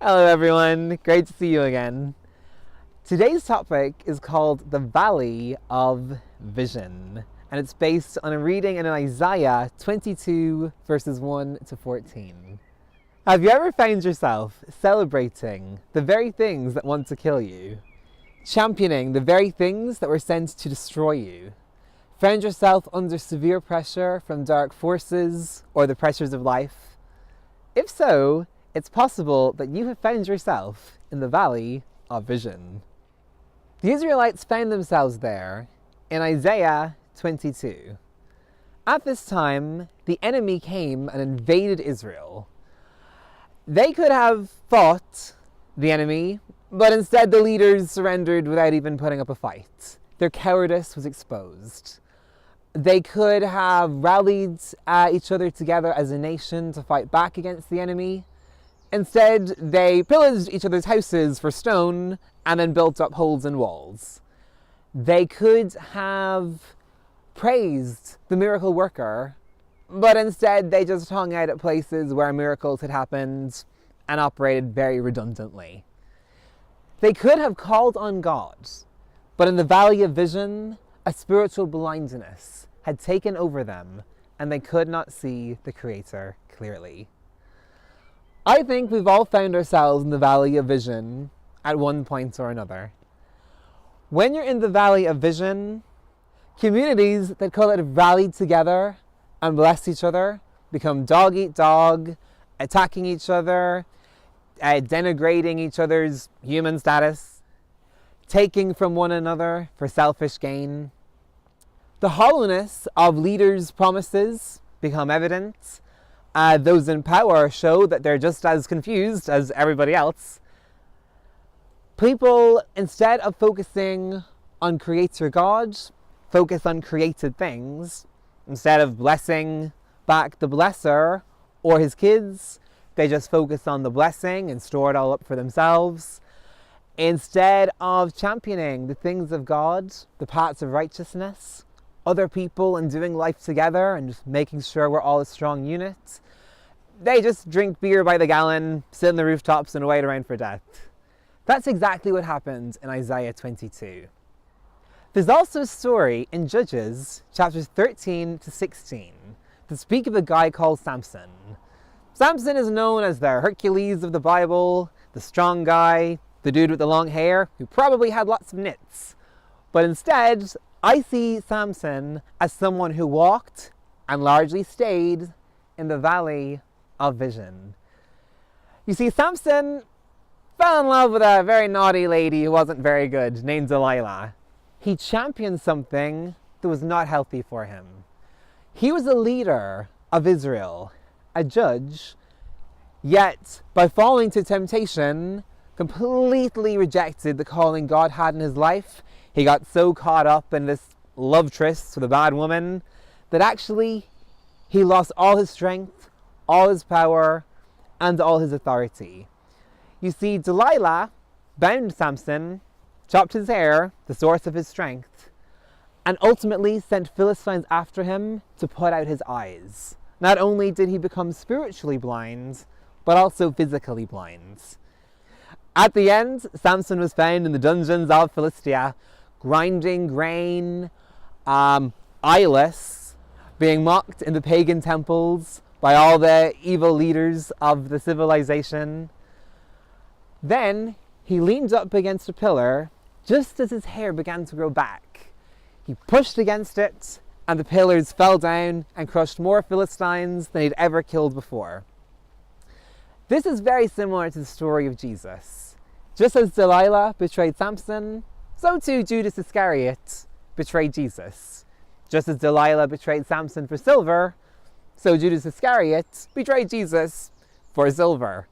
Hello everyone, great to see you again. Today's topic is called the Valley of Vision, and it's based on a reading in Isaiah 22 verses 1 to 14. Have you ever found yourself celebrating the very things that want to kill you? Championing the very things that were sent to destroy you? Found yourself under severe pressure from dark forces or the pressures of life? If so, it's possible that you have found yourself in the Valley of Vision. The Israelites found themselves there in Isaiah 22. At this time, the enemy came and invaded Israel. They could have fought the enemy, but instead the leaders surrendered without even putting up a fight. Their cowardice was exposed. They could have rallied each other together as a nation to fight back against the enemy. Instead, they pillaged each other's houses for stone and then built up holes in walls. They could have praised the miracle worker, but instead they just hung out at places where miracles had happened and operated very redundantly. They could have called on God, but in the Valley of Vision, a spiritual blindness had taken over them and they could not see the Creator clearly. I think we've all found ourselves in the Valley of Vision at one point or another. When you're in the Valley of Vision, communities that could have rallied together and blessed each other become dog eat dog, attacking each other, denigrating each other's human status, taking from one another for selfish gain. The hollowness of leaders' promises become evident. Those in power show that they're just as confused as everybody else. People, instead of focusing on Creator God, focus on created things. Instead of blessing back the blesser or his kids, they just focus on the blessing and store it all up for themselves. Instead of championing the things of God, the paths of righteousness, other people and doing life together and just making sure we're all a strong unit, they just drink beer by the gallon, sit on the rooftops and wait around for death. That's exactly what happened in Isaiah 22. There's also a story in Judges chapters 13 to 16 that speak of a guy called Samson. Samson is known as the Hercules of the Bible, the strong guy, the dude with the long hair who probably had lots of nits. But instead, I see Samson as someone who walked and largely stayed in the Valley of Vision. You see, Samson fell in love with a very naughty lady who wasn't very good, named Delilah. He championed something that was not healthy for him. He was a leader of Israel, a judge, yet by falling to temptation, completely rejected the calling God had in his life. He got so caught up in this love tryst with a bad woman that actually he lost all his strength, all his power, and all his authority. You see, Delilah bound Samson, chopped his hair, the source of his strength, and ultimately sent Philistines after him to put out his eyes. Not only did he become spiritually blind, but also physically blind. At the end, Samson was found in the dungeons of Philistia, grinding grain, eyeless, being mocked in the pagan temples by all the evil leaders of the civilization. Then he leaned up against a pillar just as his hair began to grow back. He pushed against it, and the pillars fell down and crushed more Philistines than he'd ever killed before. This is very similar to the story of Jesus. Just as Delilah betrayed Samson, so too Judas Iscariot betrayed Jesus. Just as Delilah betrayed Samson for silver, so Judas Iscariot betrayed Jesus for silver.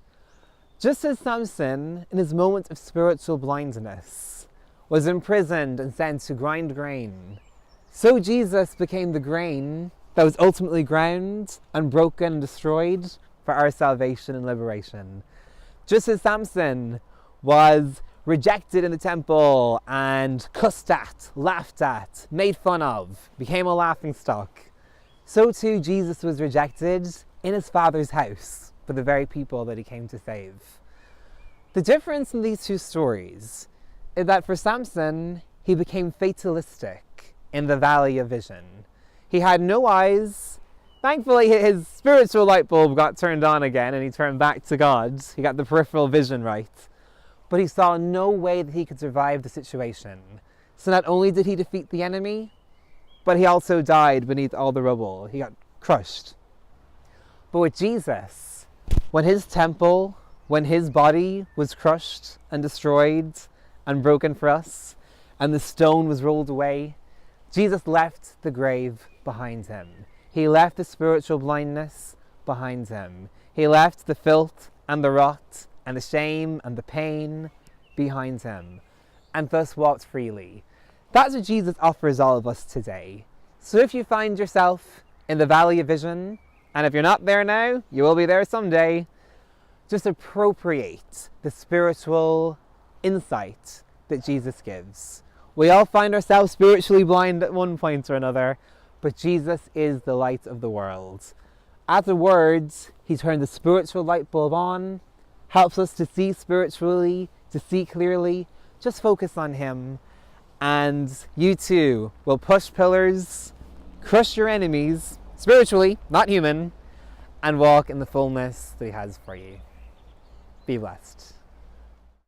Just as Samson, in his moment of spiritual blindness, was imprisoned and sent to grind grain, so Jesus became the grain that was ultimately ground and broken and destroyed for our salvation and liberation. Just as Samson was rejected in the temple and cussed at, laughed at, made fun of, became a laughingstock, so too Jesus was rejected in his Father's house for the very people that he came to save. The difference in these two stories is that for Samson, he became fatalistic in the valley of vision. He had no eyes. Thankfully, his spiritual light bulb got turned on again and he turned back to God. He got the peripheral vision right. But he saw no way that he could survive the situation. So not only did he defeat the enemy, but he also died beneath all the rubble. He got crushed. But with Jesus, when his temple, when his body was crushed and destroyed and broken for us, and the stone was rolled away, Jesus left the grave behind him. He left the spiritual blindness behind him. He left the filth and the rot and the shame and the pain behind him, and thus walked freely. That's what Jesus offers all of us today. So if you find yourself in the valley of vision, and if you're not there now, you will be there someday, just appropriate the spiritual insight that Jesus gives. We all find ourselves spiritually blind at one point or another, but Jesus is the light of the world. Afterwards, he turned the spiritual light bulb on, helps us to see spiritually, to see clearly. Just focus on him, and you too will push pillars, crush your enemies, spiritually, not human, and walk in the fullness that he has for you. Be blessed.